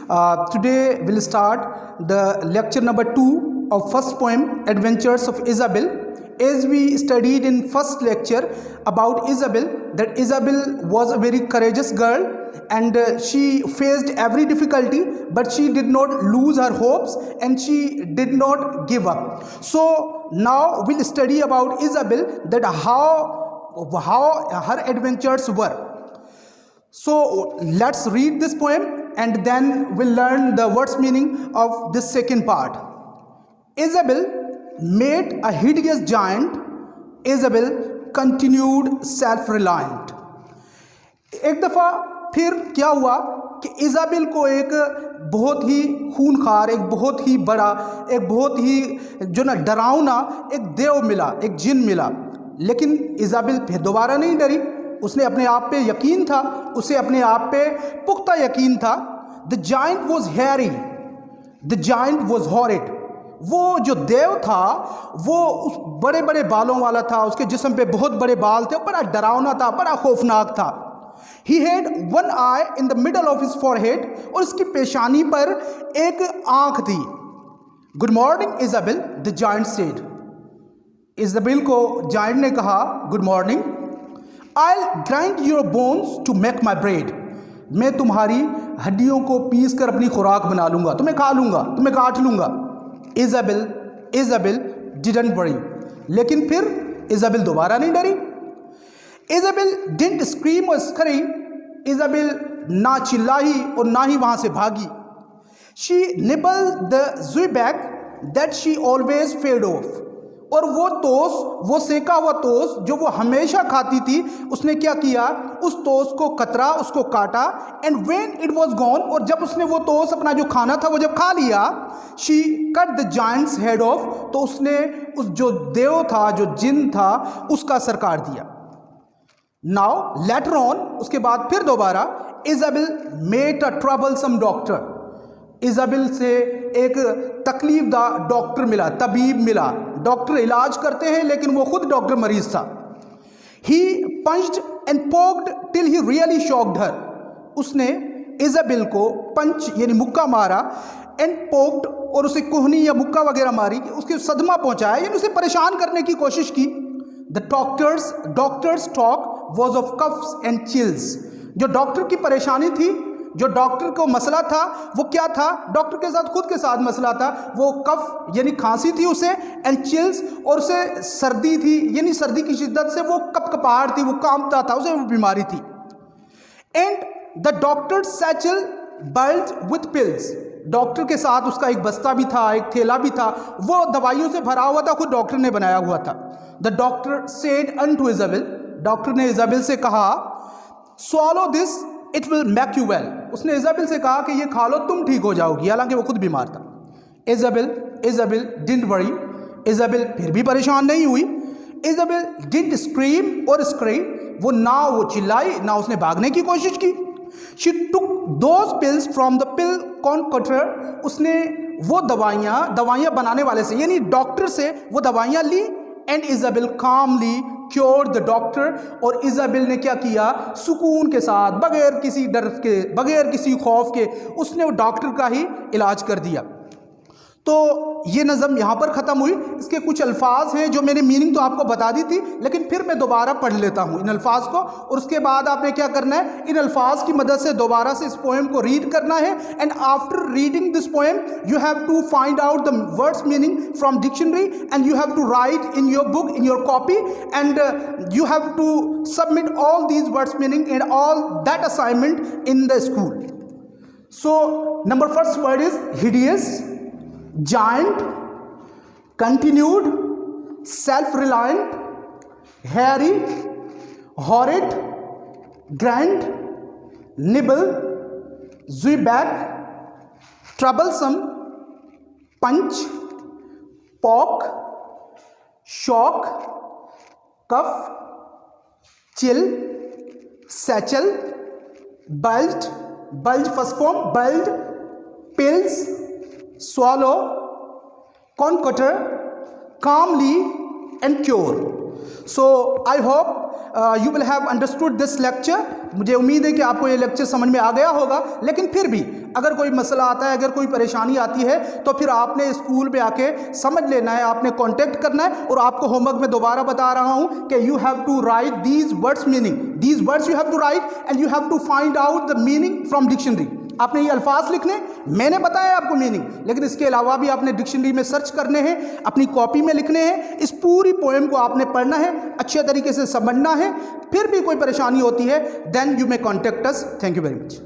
Today we'll start the lecture number 2 of first poem, Adventures of Isabel. As we studied in first lecture about Isabel, that Isabel was a very courageous girl and she faced every difficulty, but she did not lose her hopes and she did not give up. So now we'll study about Isabel, that how her adventures were. So let's read this poem and then we'll learn the words meaning of this second part. Isabel met a hideous giant. Isabel continued self-reliant. एक दफ़ा फिर क्या हुआ कि Isabel को एक बहुत ही खूनखार, एक बहुत ही बड़ा, एक बहुत ही जो ना डरावना एक देव मिला, एक जिन मिला। लेकिन इज़ाबेल फिर दोबारा नहीं डरी। उसने अपने आप पे यकीन था, उसे अपने आप पे पुख्ता यकीन था। The giant was Harry, the giant was horrid. वो जो देव था वो उस बड़े बड़े बालों वाला था, उसके जिस्म पे बहुत बड़े बाल थे, बड़ा डरावना था, बड़ा खौफनाक था। He had one eye in the middle of his forehead, और उसकी पेशानी पर एक आंख थी। Good morning, Isabel, the giant said. Isabel को जाइंट ने कहा good morning. I'll grind your bones to make my bread. मैं तुम्हारी हड्डियों को पीस कर अपनी खुराक बना लूंगा, तुम्हें खा लूंगा, तुम्हें काट लूंगा। Isabel didn't worry. लेकिन फिर इज़ाबेल दोबारा नहीं डरी। Isabel didn't scream or scurry. Isabel ना चिल्लाई और ना ही वहां से भागी। She nibbled the zwieback that she always fed off. और वो तोस, वो सेका हुआ तोस जो वो हमेशा खाती थी, उसने क्या किया, उस तोस को कतरा, उसको काटा। And when it was gone, और जब उसने वो तोस अपना जो खाना था वो जब खा लिया, she cut the giants head of, तो उसने उस जो देव था, जो जिन था, उसका सर काट दिया। नाउ लेटर ऑन, उसके बाद फिर दोबारा Isabel met a troublesome doctor. Isabel से एक तकलीफदा डॉक्टर मिला, तबीब मिला। डॉक्टर इलाज करते हैं लेकिन वो खुद डॉक्टर मरीज था। He punched and poked till he really shocked her. उसने इज़ाबेल को पंच यानी मुक्का मारा, एंड पोक्ड और उसे कोहनी या मुक्का वगैरह मारी, उसके सदमा पहुंचाया, यानी उसे परेशान करने की कोशिश की। The doctors talk was of coughs and chills. जो डॉक्टर की परेशानी थी, जो डॉक्टर को मसला था, वो क्या था, डॉक्टर के साथ खुद के साथ मसला था। वो कफ यानी खांसी थी उसे, एंड चिल्स, और उसे सर्दी थी, यानी सर्दी की शिद्दत से वो कपकपाहट थी, वो कांपता था, उसे वो बीमारी थी। And the doctor satchel bulged with pills. Doctor के साथ उसका एक बस्ता भी था, एक थैला भी था, वो दवाइयों से भरा हुआ था, खुद डॉक्टर ने बनाया हुआ था। The doctor said unto Isabel, doctor ने इज़ाबेल से कहा, swallow this it will make you well. उसने इज़ाबेल से कहा कि ये खा लो, तुम ठीक हो जाओगी, हालांकि वो खुद बीमार था। Isabel didn't worry. इज़ाबेल फिर भी परेशान नहीं हुई। इज़ाबेल डिडंट स्क्रीम और स्क्री। वो ना वो चिल्लाई, ना उसने भागने की कोशिश की। She took those pills from the pill concocter. उसने वो दवाइयाँ बनाने वाले से, यानी डॉक्टर से वो दवाइयाँ ली। And Isabel calmly cure the doctor. और इज़ाबेल ने क्या किया, सुकून के साथ, बगैर किसी डर के, बगैर किसी खौफ के, उसने वो डॉक्टर का ही इलाज कर दिया। तो ये नज़म यहाँ पर ख़त्म हुई। इसके कुछ अल्फाज हैं जो मैंने मीनिंग तो आपको बता दी थी, लेकिन फिर मैं दोबारा पढ़ लेता हूँ इन अल्फाज को, और उसके बाद आपने क्या करना है, इन अल्फाज की मदद से दोबारा से इस पोएम को रीड करना है। And after reading this poem you have to find out the words meaning from dictionary, and you have to write in your book, in your copy, and you have to submit all these words meaning and all that assignment in the school. So number first word is hideous, giant, continued, self-reliant, hairy, horrid, grand, nibble, zwieback, troublesome, punch, poke, shock, cough, chill, satchel, bulge first form, bulge, pills, swallow, conquer, calmly and cure. So I hope you will have understood this lecture. मुझे उम्मीद है कि आपको ये lecture समझ में आ गया होगा, लेकिन फिर भी अगर कोई मसला आता है, अगर कोई परेशानी आती है, तो फिर आपने स्कूल में आके समझ लेना है, आपने कांटेक्ट करना है। और आपको होमवर्क में दोबारा बता रहा हूं कि you have to write these words meaning, these words you have to write and you have to find out the meaning from dictionary. आपने ये अल्फाज लिखने, मैंने बताया आपको मीनिंग, लेकिन इसके अलावा भी आपने डिक्शनरी में सर्च करने हैं, अपनी कॉपी में लिखने हैं। इस पूरी पोएम को आपने पढ़ना है, अच्छे तरीके से समझना है। फिर भी कोई परेशानी होती है, then you may contact us. Thank you very much.